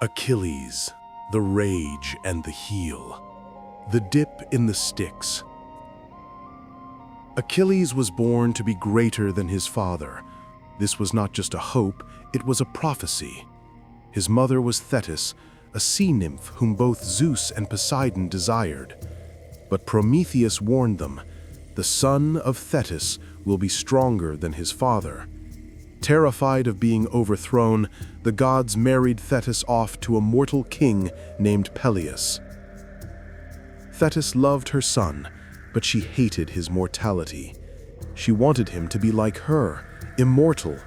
Achilles, the rage and the heel, the dip in the Styx. Achilles was born to be greater than his father. This was not just a hope, it was a prophecy. His mother was Thetis, a sea nymph whom both Zeus and Poseidon desired. But Prometheus warned them, the son of Thetis will be stronger than his father. Terrified of being overthrown, the gods married Thetis off to a mortal king named Peleus. Thetis loved her son, but she hated his mortality. She wanted him to be like her, immortal.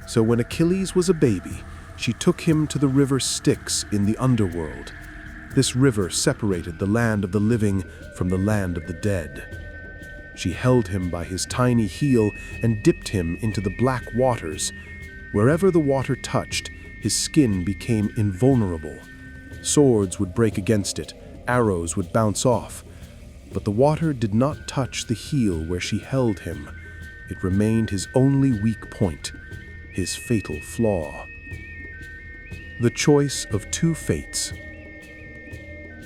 So when Achilles was a baby, she took him to the River Styx in the underworld. This river separated the land of the living from the land of the dead. She held him by his tiny heel and dipped him into the black waters. Wherever the water touched, his skin became invulnerable. Swords would break against it, arrows would bounce off. But the water did not touch the heel where she held him. It remained his only weak point, his fatal flaw. The choice of two fates.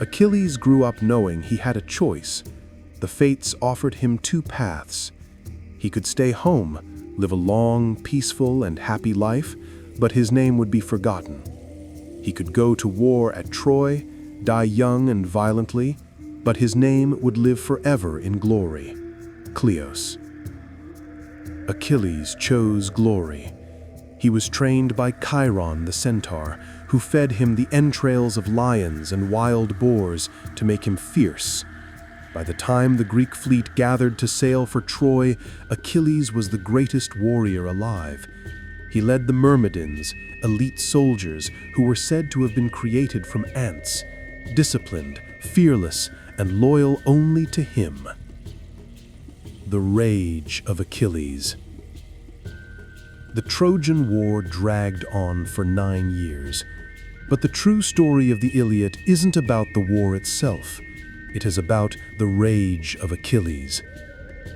Achilles grew up knowing he had a choice. The fates offered him two paths. He could stay home, live a long, peaceful, and happy life, but his name would be forgotten. He could go to war at Troy, die young and violently, but his name would live forever in glory. Kleos. Achilles chose glory. He was trained by Chiron the centaur, who fed him the entrails of lions and wild boars to make him fierce. By the time the Greek fleet gathered to sail for Troy, Achilles was the greatest warrior alive. He led the Myrmidons, elite soldiers who were said to have been created from ants, disciplined, fearless, and loyal only to him. The rage of Achilles. The Trojan War dragged on for 9 years. But the true story of the Iliad isn't about the war itself. It is about the rage of Achilles.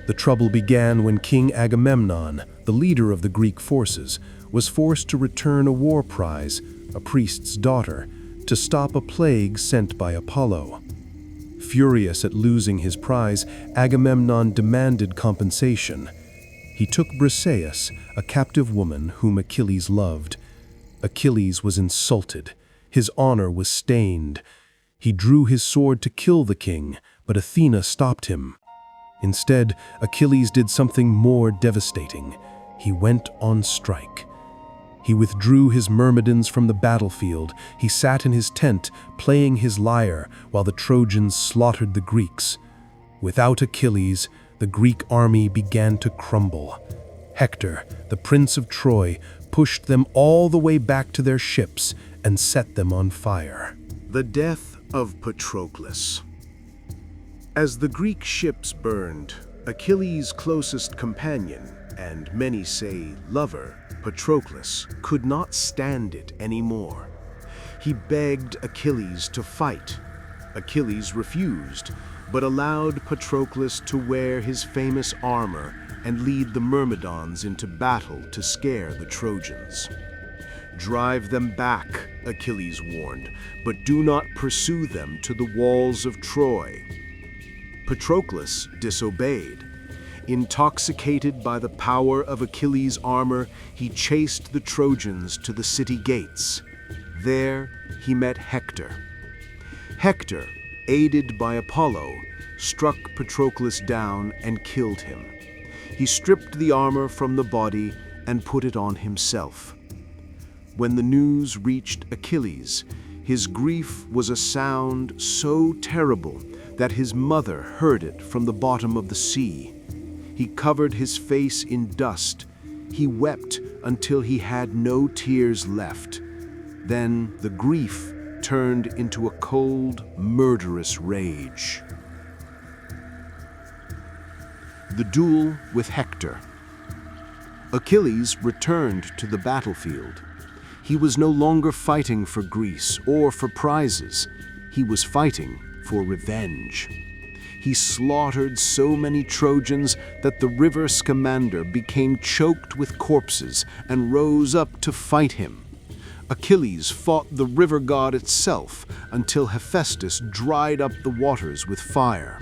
The trouble began when King Agamemnon, the leader of the Greek forces, was forced to return a war prize, a priest's daughter, to stop a plague sent by Apollo. Furious at losing his prize, Agamemnon demanded compensation. He took Briseis, a captive woman whom Achilles loved. Achilles was insulted. His honor was stained. He drew his sword to kill the king, but Athena stopped him. Instead, Achilles did something more devastating. He went on strike. He withdrew his Myrmidons from the battlefield. He sat in his tent, playing his lyre, while the Trojans slaughtered the Greeks. Without Achilles, the Greek army began to crumble. Hector, the prince of Troy, pushed them all the way back to their ships and set them on fire. The death of Patroclus. As the Greek ships burned, Achilles' closest companion, and many say lover, Patroclus, could not stand it anymore. He begged Achilles to fight. Achilles refused, but allowed Patroclus to wear his famous armor and lead the Myrmidons into battle to scare the Trojans. "Drive them back," Achilles warned, "but do not pursue them to the walls of Troy." Patroclus disobeyed. Intoxicated by the power of Achilles' armor, he chased the Trojans to the city gates. There, he met Hector. Hector, aided by Apollo, struck Patroclus down and killed him. He stripped the armor from the body and put it on himself. When the news reached Achilles, his grief was a sound so terrible that his mother heard it from the bottom of the sea. He covered his face in dust. He wept until he had no tears left. Then the grief turned into a cold, murderous rage. The duel with Hector. Achilles returned to the battlefield. He was no longer fighting for Greece or for prizes. He was fighting for revenge. He slaughtered so many Trojans that the River Scamander became choked with corpses and rose up to fight him. Achilles fought the river god itself until Hephaestus dried up the waters with fire.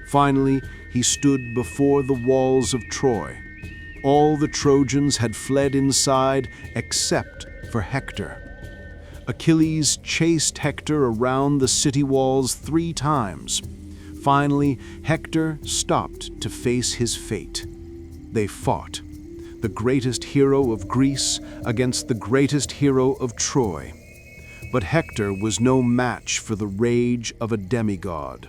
Finally, he stood before the walls of Troy. All the Trojans had fled inside except for Hector. Achilles chased Hector around the city walls 3 times. Finally, Hector stopped to face his fate. They fought, the greatest hero of Greece against the greatest hero of Troy. But Hector was no match for the rage of a demigod.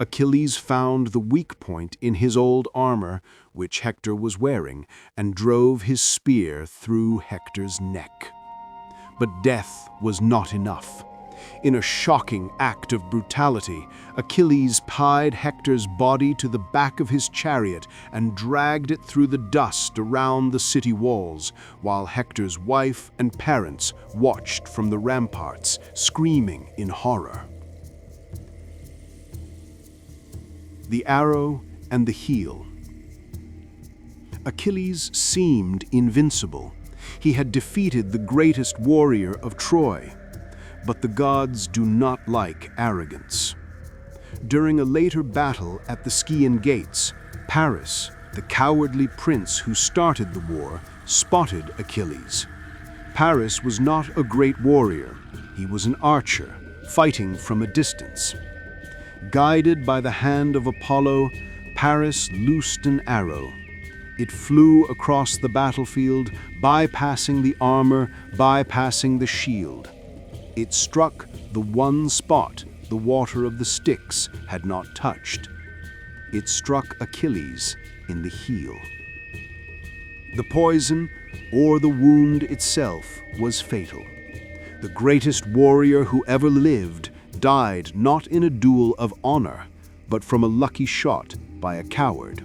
Achilles found the weak point in his old armor, which Hector was wearing, and drove his spear through Hector's neck. But death was not enough. In a shocking act of brutality, Achilles tied Hector's body to the back of his chariot and dragged it through the dust around the city walls, while Hector's wife and parents watched from the ramparts, screaming in horror. The arrow and the heel. Achilles seemed invincible. He had defeated the greatest warrior of Troy. But the gods do not like arrogance. During a later battle at the Scaean Gates, Paris, the cowardly prince who started the war, spotted Achilles. Paris was not a great warrior. He was an archer, fighting from a distance. Guided by the hand of Apollo, Paris loosed an arrow. It flew across the battlefield, bypassing the armor, bypassing the shield. It struck the one spot the water of the Styx had not touched. It struck Achilles in the heel. The poison, or the wound itself, was fatal. The greatest warrior who ever lived died not in a duel of honor, but from a lucky shot by a coward.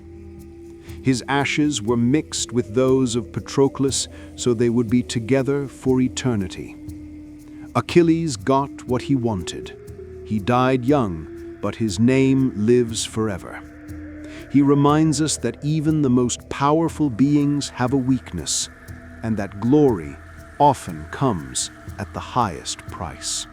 His ashes were mixed with those of Patroclus, so they would be together for eternity. Achilles got what he wanted. He died young, but his name lives forever. He reminds us that even the most powerful beings have a weakness, and that glory often comes at the highest price.